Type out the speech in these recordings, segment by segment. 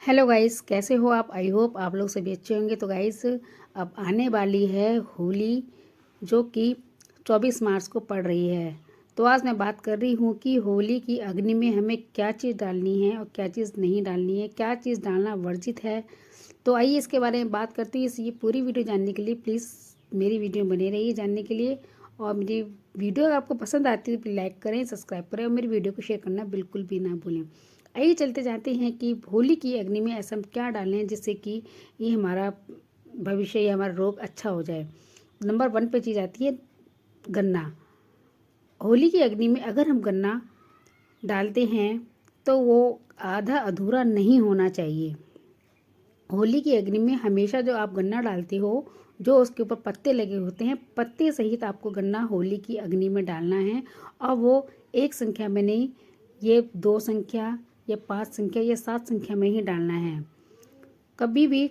Hello guys, कैसे हो आप। आई होप आप लोग सभी अच्छे होंगे। तो गाइस, अब आने वाली है होली, जो कि 24 मार्च को पड़ रही है। तो आज मैं बात कर रही हूँ कि होली की अग्नि में हमें क्या चीज़ डालनी है और क्या चीज़ नहीं डालनी है, क्या चीज़ डालना वर्जित है। तो आइए इसके बारे में बात करते हैं। ये पूरी वीडियो जानने के लिए प्लीज़ मेरी वीडियो बने रहिए जानने के लिए। और मेरी वीडियो अगर आपको पसंद आती है तो लाइक करें, सब्सक्राइब करें और मेरी वीडियो को शेयर करना बिल्कुल भी ना भूलें। आइए चलते जाते हैं कि होली की अग्नि में ऐसा हम क्या डालें जिससे कि ये हमारा भविष्य या हमारा रोग अच्छा हो जाए। नंबर 1 पे चीज़ आती है गन्ना। होली की अग्नि में अगर हम गन्ना डालते हैं तो वो आधा अधूरा नहीं होना चाहिए। होली की अग्नि में हमेशा जो आप गन्ना डालते हो, जो उसके ऊपर पत्ते लगे होते हैं, पत्ते सहित आपको गन्ना होली की अग्नि में डालना है। और वो एक संख्या में नहीं, ये 2 संख्या या 5 संख्या या 7 संख्या में ही डालना है। कभी भी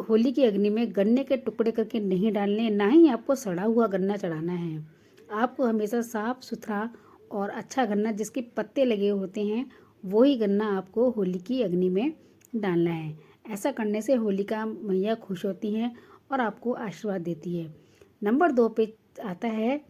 होली की अग्नि में गन्ने के टुकड़े करके नहीं डालने, ना ही आपको सड़ा हुआ गन्ना चढ़ाना है। आपको हमेशा साफ सुथरा और अच्छा गन्ना जिसके पत्ते लगे होते हैं, वही गन्ना आपको होली की अग्नि में डालना है। ऐसा करने से होलिका मैया खुश होती हैं और आपको आशीर्वाद देती है। नंबर 2 पे आता है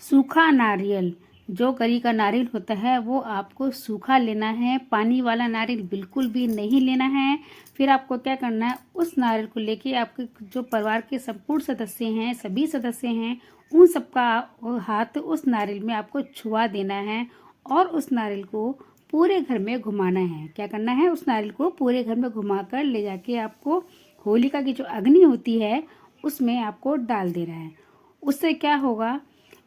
सूखा नारियल। जो गरी का नारियल होता है वो आपको सूखा लेना है, पानी वाला नारियल बिल्कुल भी नहीं लेना है। फिर आपको क्या करना है, उस नारियल को लेके आपके जो परिवार के संपूर्ण सदस्य हैं, सभी सदस्य हैं, उन सबका हाथ उस नारियल में आपको छुआ देना है और उस नारियल को पूरे घर में घुमाना है। क्या करना है, उस नारियल को पूरे घर में घुमाकर ले जाके आपको होलिका की जो अग्नि होती है उसमें आपको डाल देना है। उससे क्या होगा,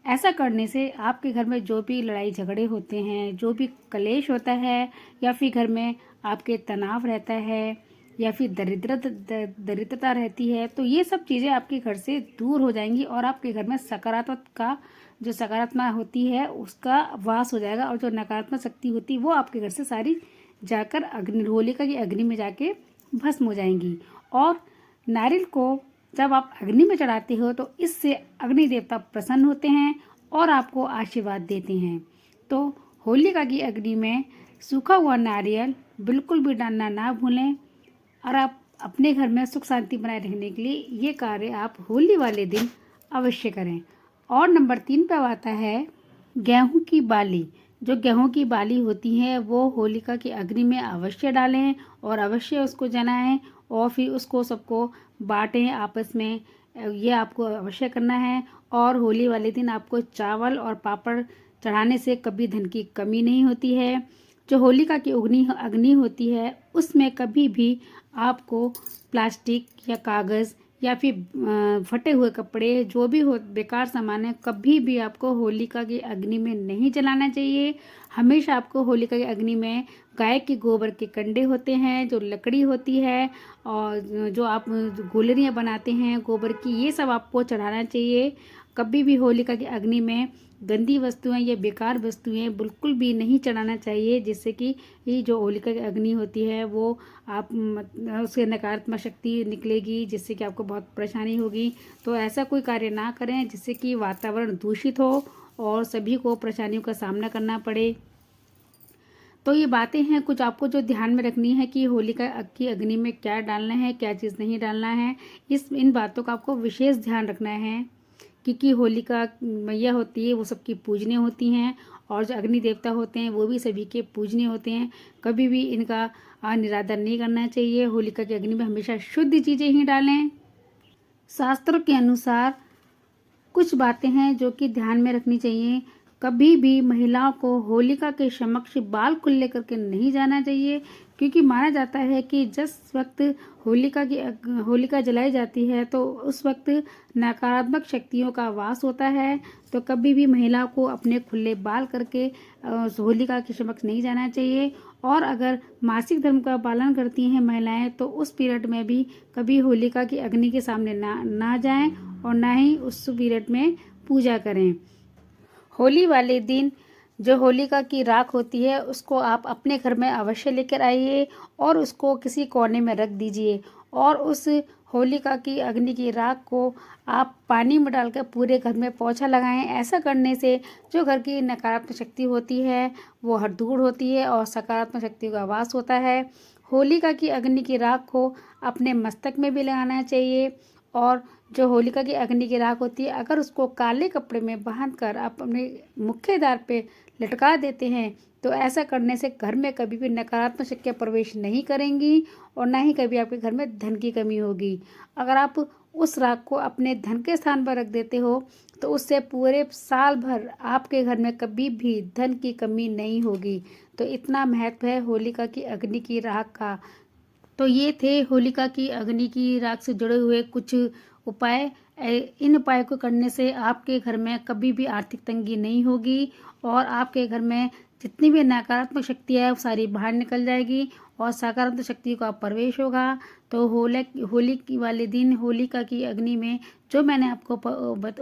ऐसा करने से आपके घर में जो भी लड़ाई झगड़े होते हैं, जो भी कलेश होता है, या फिर घर में आपके तनाव रहता है, या फिर दरिद्रता रहती है, तो ये सब चीज़ें आपके घर से दूर हो जाएंगी और आपके घर में सकारात्मक का जो सकारात्मक होती है उसका वास हो जाएगा। और जो नकारात्मक शक्ति होती है वो आपके घर से सारी जाकर अग्नि होलिका की अग्नि में जाके भस्म हो जाएंगी। और नारियल को जब आप अग्नि में चढ़ाते हो तो इससे अग्नि देवता प्रसन्न होते हैं और आपको आशीर्वाद देते हैं। तो होलिका की अग्नि में सूखा हुआ नारियल बिल्कुल भी डालना ना भूलें। और आप अपने घर में सुख शांति बनाए रखने के लिए ये कार्य आप होली वाले दिन अवश्य करें। और नंबर 3 पे आता है गेहूं की बाली। जो गेहूं की बाली होती है वो होलिका की अग्नि में अवश्य डालें और अवश्य उसको जलाएं और फिर उसको सबको बांटें आपस में। ये आपको अवश्य करना है। और होली वाले दिन आपको चावल और पापड़ चढ़ाने से कभी धन की कमी नहीं होती है। जो होलिका की अग्नि होती है उसमें कभी भी आपको प्लास्टिक या कागज़ या फिर फटे हुए कपड़े, जो भी हो बेकार सामान है, कभी भी आपको होलिका की अग्नि में नहीं जलाना चाहिए। हमेशा आपको होलिका की अग्नि में गाय के गोबर के कंडे होते हैं, जो लकड़ी होती है, और जो आप गुलरियाँ बनाते हैं गोबर की, ये सब आपको चढ़ाना चाहिए। कभी भी होलिका की अग्नि में गंदी वस्तुएं या बेकार वस्तुएं बिल्कुल भी नहीं चढ़ाना चाहिए, जिससे कि ये जो होलिका की अग्नि होती है वो आप उससे नकारात्मक शक्ति निकलेगी, जिससे कि आपको बहुत परेशानी होगी। तो ऐसा कोई कार्य ना करें जिससे कि वातावरण दूषित हो और सभी को परेशानियों का सामना करना पड़े। तो ये बातें हैं कुछ आपको जो ध्यान में रखनी है कि होलिका की अग्नि में क्या डालना है, क्या चीज़ नहीं डालना है। इन बातों का आपको विशेष ध्यान रखना है, क्योंकि होलिका मैया होती है वो सबकी पूजनीय होती हैं और जो अग्नि देवता होते हैं वो भी सभी के पूजनीय होते हैं। कभी भी इनका निरादर नहीं करना चाहिए। होलिका की अग्नि में हमेशा शुद्ध चीज़ें ही डालें। शास्त्रों के अनुसार कुछ बातें हैं जो कि ध्यान में रखनी चाहिए। कभी भी महिलाओं को होलिका के समक्ष बाल खुले करके नहीं जाना चाहिए, क्योंकि माना जाता है कि जिस वक्त होलिका जलाई जाती है तो उस वक्त नकारात्मक शक्तियों का वास होता है। तो कभी भी महिलाओं को अपने खुले बाल करके होलिका के समक्ष नहीं जाना चाहिए। और अगर मासिक धर्म का पालन करती हैं महिलाएं तो उस पीरियड में भी कभी होलिका की अग्नि के सामने ना जाएं और ना ही उस पीरियड में पूजा करें। होली वाले दिन जो होलिका की राख होती है उसको आप अपने घर में अवश्य लेकर आइए और उसको किसी कोने में रख दीजिए। और उस होलिका की अग्नि की राख को आप पानी में डालकर पूरे घर में पोंछा लगाएं। ऐसा करने से जो घर की नकारात्मक शक्ति होती है वो दूर होती है और सकारात्मक शक्ति का वास होता है। होलिका की अग्नि की राख को अपने मस्तक में भी लगाना चाहिए। और जो होलिका की अग्नि की राख होती है, अगर उसको काले कपड़े में बांध कर आप अपने मुख्य द्वार पे लटका देते हैं तो ऐसा करने से घर में कभी भी नकारात्मक शक्तियाँ प्रवेश नहीं करेंगी और ना ही कभी आपके घर में धन की कमी होगी। अगर आप उस राख को अपने धन के स्थान पर रख देते हो तो उससे पूरे साल भर आपके घर में कभी भी धन की कमी नहीं होगी। तो इतना महत्व है होलिका की अग्नि की राख का। तो ये थे होलिका की अग्नि की राख से जुड़े हुए कुछ उपाय। इन उपाय को करने से आपके घर में कभी भी आर्थिक तंगी नहीं होगी और आपके घर में जितनी भी नकारात्मक शक्ति है वो सारी बाहर निकल जाएगी और सकारात्मक शक्ति का प्रवेश होगा। तो होली की वाले दिन होलिका की अग्नि में जो मैंने आपको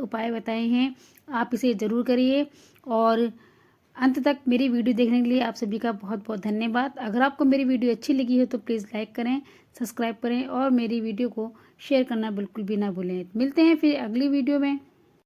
उपाय बताए हैं आप इसे ज़रूर करिए। और अंत तक मेरी वीडियो देखने के लिए आप सभी का बहुत बहुत धन्यवाद। अगर आपको मेरी वीडियो अच्छी लगी हो तो प्लीज़ लाइक करें, सब्सक्राइब करें और मेरी वीडियो को शेयर करना बिल्कुल भी ना भूलें। मिलते हैं फिर अगली वीडियो में।